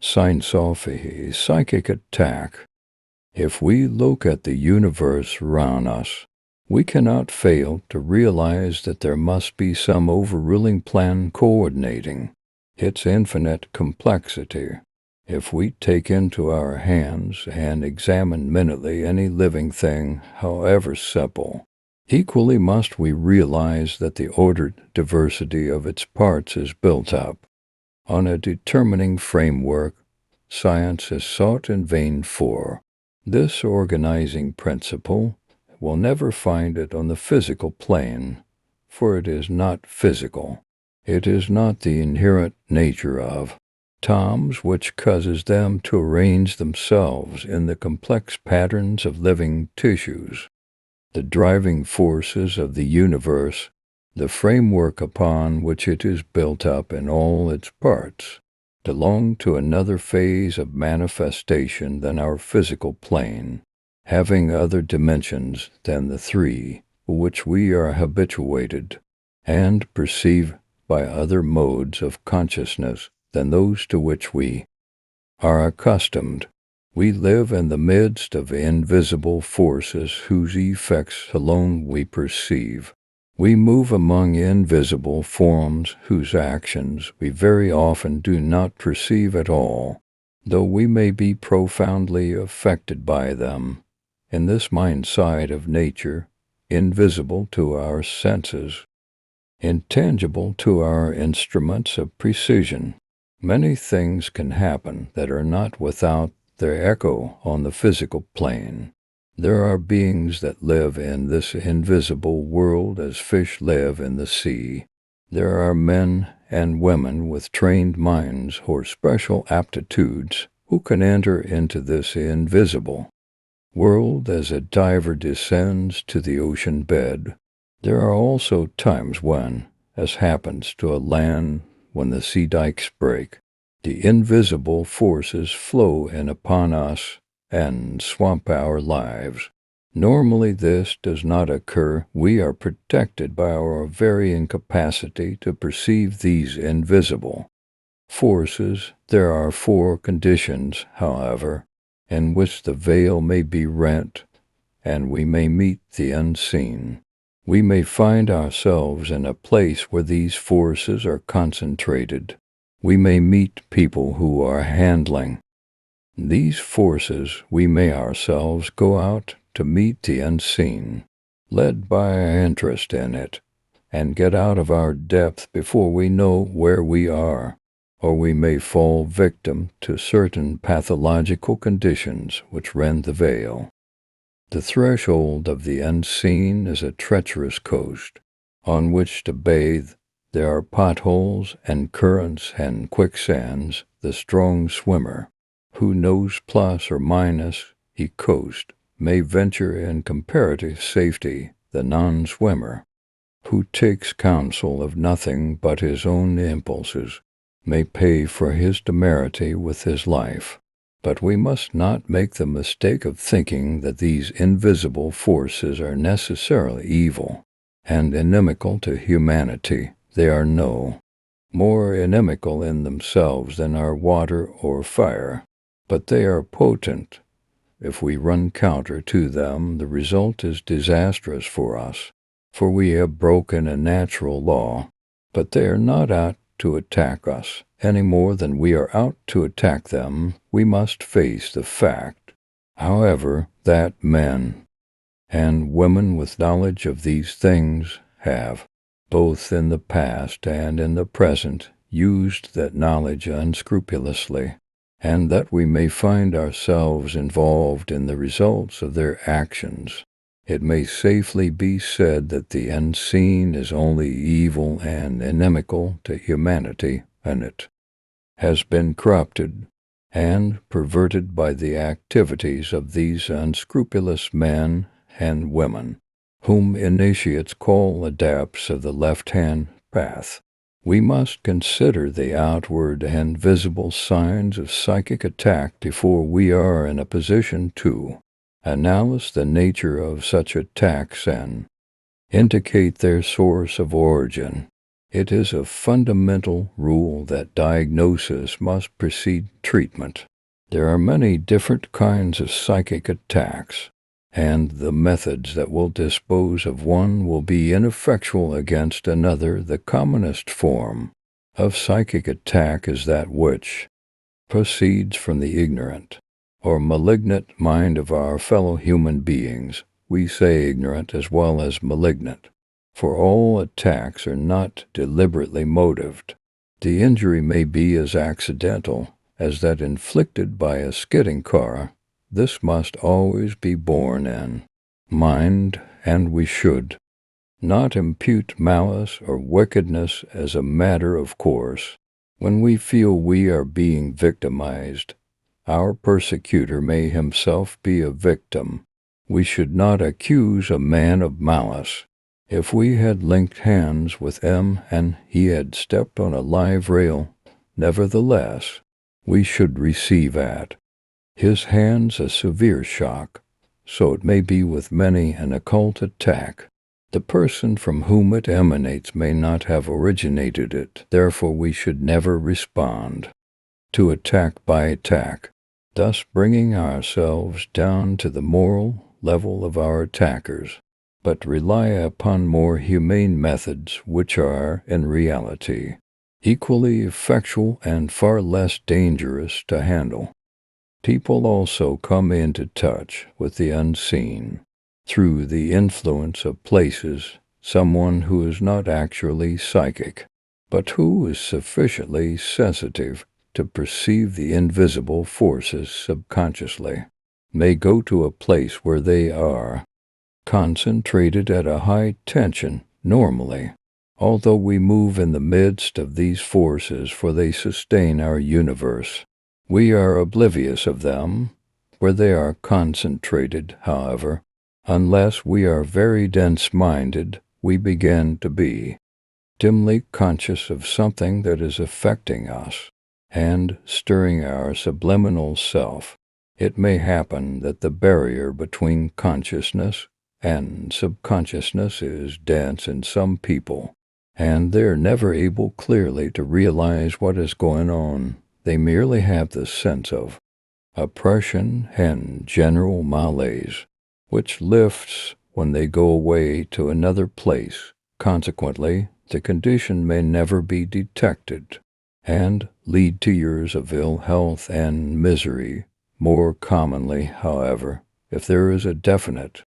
Seinsophy, psychic attack. If we look at the universe around us, we cannot fail to realize that there must be some overruling plan coordinating its infinite complexity. If we take into our hands and examine minutely any living thing, however simple, equally must we realize that the ordered diversity of its parts is built up on a determining framework science has sought in vain for. This organizing principle will never find it on the physical plane, for it is not physical. It is not the inherent nature of atoms which causes them to arrange themselves in the complex patterns of living tissues. The driving forces of the universe, the framework upon which it is built up in all its parts, belong to another phase of manifestation than our physical plane, having other dimensions than the three which we are habituated, and perceive by other modes of consciousness than those to which we are accustomed. We live in the midst of invisible forces whose effects alone we perceive. We move among invisible forms whose actions we very often do not perceive at all, though we may be profoundly affected by them. In this mind side of nature, invisible to our senses, intangible to our instruments of precision, many things can happen that are not without their echo on the physical plane. There are beings that live in this invisible world as fish live in the sea. There are men and women with trained minds or special aptitudes who can enter into this invisible world as a diver descends to the ocean bed. There are also times when, as happens to a land when the sea dikes break, the invisible forces flow in upon us and swamp our lives. Normally this does not occur. We are protected by our very incapacity to perceive these invisible forces. There are four conditions, however, in which the veil may be rent and we may meet the unseen. We may find ourselves in a place where these forces are concentrated. We may meet people who are handling these forces. We may ourselves go out to meet the unseen, led by our interest in it, and get out of our depth before we know where we are. Or we may fall victim to certain pathological conditions which rend the veil. The threshold of the unseen is a treacherous coast on which to bathe. There are potholes and currents and quicksands. The strong swimmer, who knows plus or minus he coast, may venture in comparative safety. The non-swimmer, who takes counsel of nothing but his own impulses, may pay for his temerity with his life. But we must not make the mistake of thinking that these invisible forces are necessarily evil and inimical to humanity. They are no more inimical in themselves than are water or fire, but they are potent. If we run counter to them, the result is disastrous for us, for we have broken a natural law. But they are not out to attack us any more than we are out to attack them. We must face the fact, however, that men and women with knowledge of these things have, both in the past and in the present, used that knowledge unscrupulously, and that we may find ourselves involved in the results of their actions. It may safely be said that the unseen is only evil and inimical to humanity, and it has been corrupted and perverted by the activities of these unscrupulous men and women, whom initiates call adepts of the left-hand path. We must consider the outward and visible signs of psychic attack before we are in a position to analyze the nature of such attacks and indicate their source of origin. It is a fundamental rule that diagnosis must precede treatment. There are many different kinds of psychic attacks, and the methods that will dispose of one will be ineffectual against another. The commonest form of psychic attack is that which proceeds from the ignorant or malignant mind of our fellow human beings. We say ignorant as well as malignant, for all attacks are not deliberately motived. The injury may be as accidental as that inflicted by a skidding car. This must always be borne in mind, and we should not impute malice or wickedness as a matter of course. When we feel we are being victimized, our persecutor may himself be a victim. We should not accuse a man of malice. If we had linked hands with him and he had stepped on a live rail, nevertheless, we should receive at his hands a severe shock. So it may be with many an occult attack. The person from whom it emanates may not have originated it, therefore we should never respond to attack by attack, thus bringing ourselves down to the moral level of our attackers, but rely upon more humane methods which are, in reality, equally effectual and far less dangerous to handle. People also come into touch with the unseen through the influence of places. Someone who is not actually psychic, but who is sufficiently sensitive to perceive the invisible forces subconsciously, may go to a place where they are concentrated at a high tension normally, although we move in the midst of these forces, for they sustain our universe. We are oblivious of them. Where they are concentrated, however, unless we are very dense-minded, we begin to be dimly conscious of something that is affecting us and stirring our subliminal self. It may happen that the barrier between consciousness and subconsciousness is dense in some people, and they're never able clearly to realize what is going on. They merely have the sense of oppression and general malaise, which lifts when they go away to another place. Consequently, the condition may never be detected, and lead to years of ill health and misery. More commonly, however, if there is a definite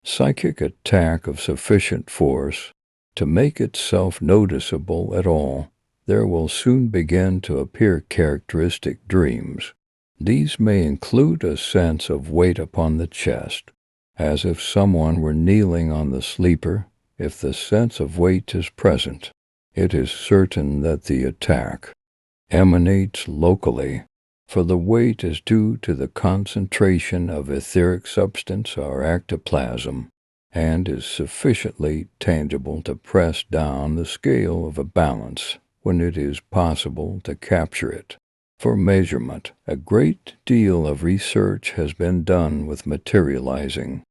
psychic attack of sufficient force to make itself noticeable at all, there will soon begin to appear characteristic dreams. These may include a sense of weight upon the chest, as if someone were kneeling on the sleeper. If the sense of weight is present, it is certain that the attack emanates locally, for the weight is due to the concentration of etheric substance or ectoplasm, and is sufficiently tangible to press down the scale of a balance when it is possible to capture it. For measurement, a great deal of research has been done with materializing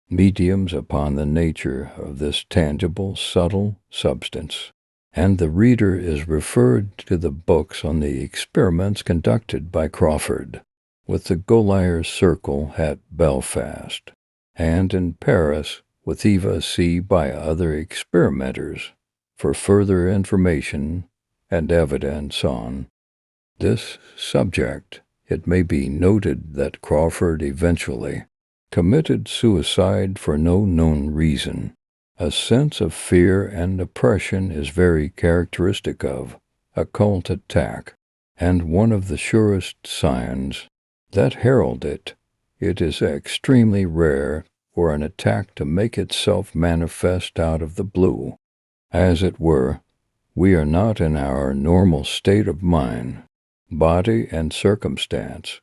mediums upon the nature of this tangible, subtle substance, and the reader is referred to the books on the experiments conducted by Crawford with the Goliath Circle at Belfast, and in Paris with Eva C. by other experimenters. For further information and evidence on this subject, it may be noted that Crawford eventually committed suicide for no known reason. A sense of fear and oppression is very characteristic of occult attack, and one of the surest signs that herald it. It is extremely rare for an attack to make itself manifest out of the blue. As it were, we are not in our normal state of mind, body, and circumstance,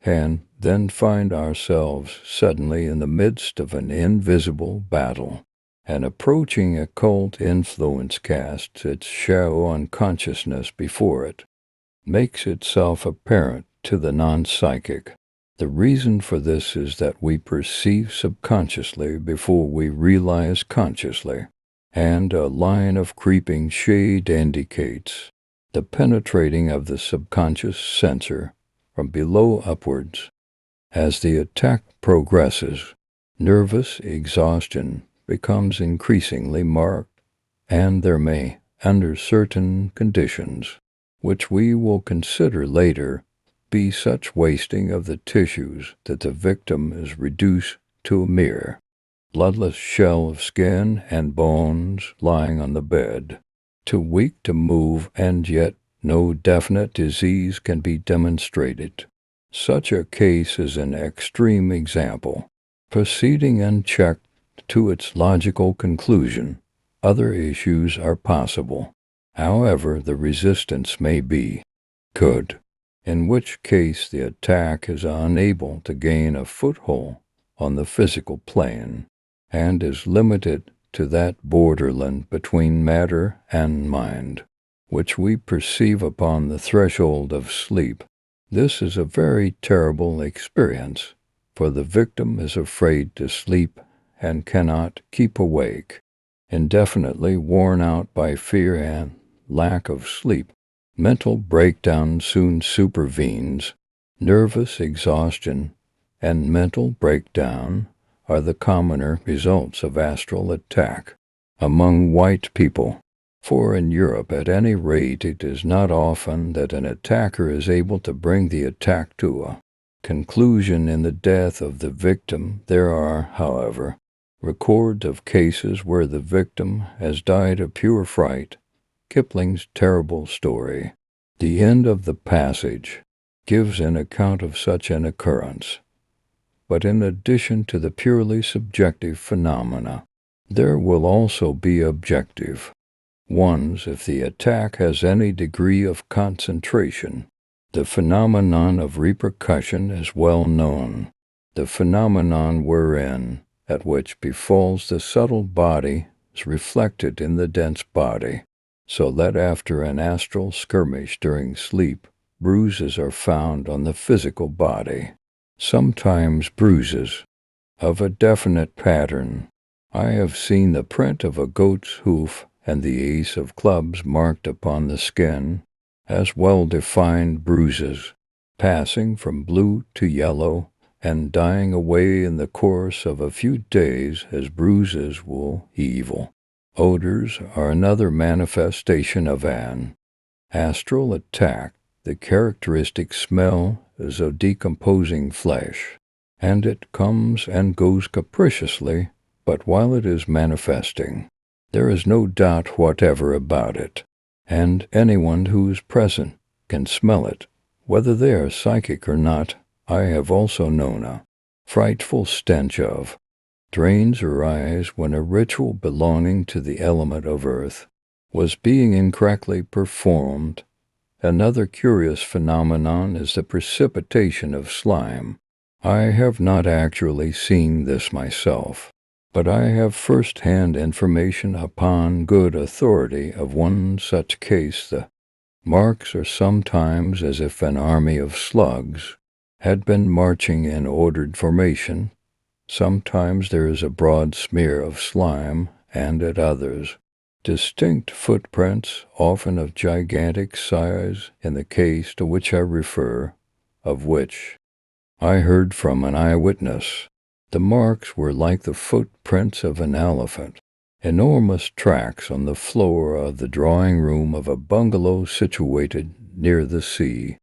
and then find ourselves suddenly in the midst of an invisible battle. An approaching occult influence casts its shadow on consciousness before it makes itself apparent to the non-psychic. The reason for this is that we perceive subconsciously before we realize consciously, and a line of creeping shade indicates the penetrating of the subconscious sensor from below upwards. As the attack progresses, nervous exhaustion becomes increasingly marked, and there may, under certain conditions, which we will consider later, be such wasting of the tissues that the victim is reduced to a mere bloodless shell of skin and bones lying on the bed, too weak to move, and yet no definite disease can be demonstrated. Such a case is an extreme example. Proceeding unchecked to its logical conclusion, other issues are possible. However, the resistance may be good, in which case the attack is unable to gain a foothold on the physical plane and is limited to that borderland between matter and mind, which we perceive upon the threshold of sleep. This is a very terrible experience, for the victim is afraid to sleep and cannot keep awake. Indefinitely worn out by fear and lack of sleep, mental breakdown soon supervenes. Nervous exhaustion and mental breakdown are the commoner results of astral attack among white people. For in Europe, at any rate, it is not often that an attacker is able to bring the attack to a conclusion in the death of the victim. There are, however, records of cases where the victim has died of pure fright. Kipling's terrible story, The End of the Passage, gives an account of such an occurrence. But in addition to the purely subjective phenomena, there will also be objective ones if the attack has any degree of concentration. The phenomenon of repercussion is well known, the phenomenon wherein, at which befalls the subtle body, is reflected in the dense body, so that after an astral skirmish during sleep, bruises are found on the physical body, sometimes bruises of a definite pattern. I have seen the print of a goat's hoof and the ace of clubs marked upon the skin as well-defined bruises, passing from blue to yellow and dying away in the course of a few days as bruises will evil. Odors are another manifestation of an astral attack. The characteristic smell is of decomposing flesh, and it comes and goes capriciously, but while it is manifesting, there is no doubt whatever about it, and anyone who is present can smell it, whether they are psychic or not. I have also known a frightful stench of drains arise when a ritual belonging to the element of earth was being incorrectly performed. Another curious phenomenon is the precipitation of slime. I have not actually seen this myself, but I have first-hand information upon good authority of one such case. The marks are sometimes as if an army of slugs had been marching in ordered formation. Sometimes there is a broad smear of slime, and at others, distinct footprints, often of gigantic size in the case to which I refer, of which I heard from an eyewitness. The marks were like the footprints of an elephant, enormous tracks on the floor of the drawing-room of a bungalow situated near the sea.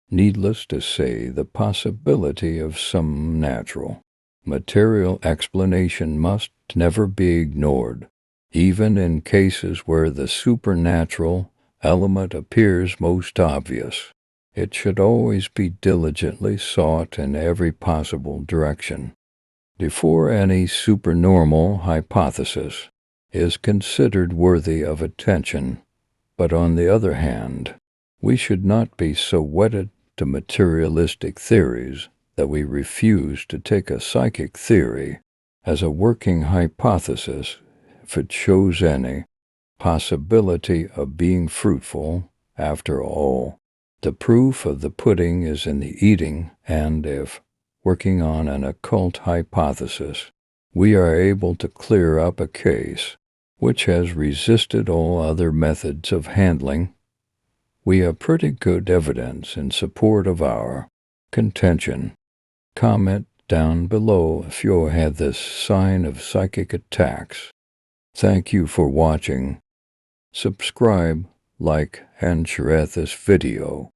Needless to say, the possibility of some natural, material explanation must never be ignored, even in cases where the supernatural element appears most obvious. It should always be diligently sought in every possible direction before any supernormal hypothesis is considered worthy of attention. But on the other hand, we should not be so wedded to materialistic theories that we refuse to take a psychic theory as a working hypothesis if it shows any possibility of being fruitful. After all, the proof of the pudding is in the eating, and if, working on an occult hypothesis, we are able to clear up a case, which has resisted all other methods of handling, we have pretty good evidence in support of our contention. Comment down below if you had this sign of psychic attacks. Thank you for watching. Subscribe, like, and share this video.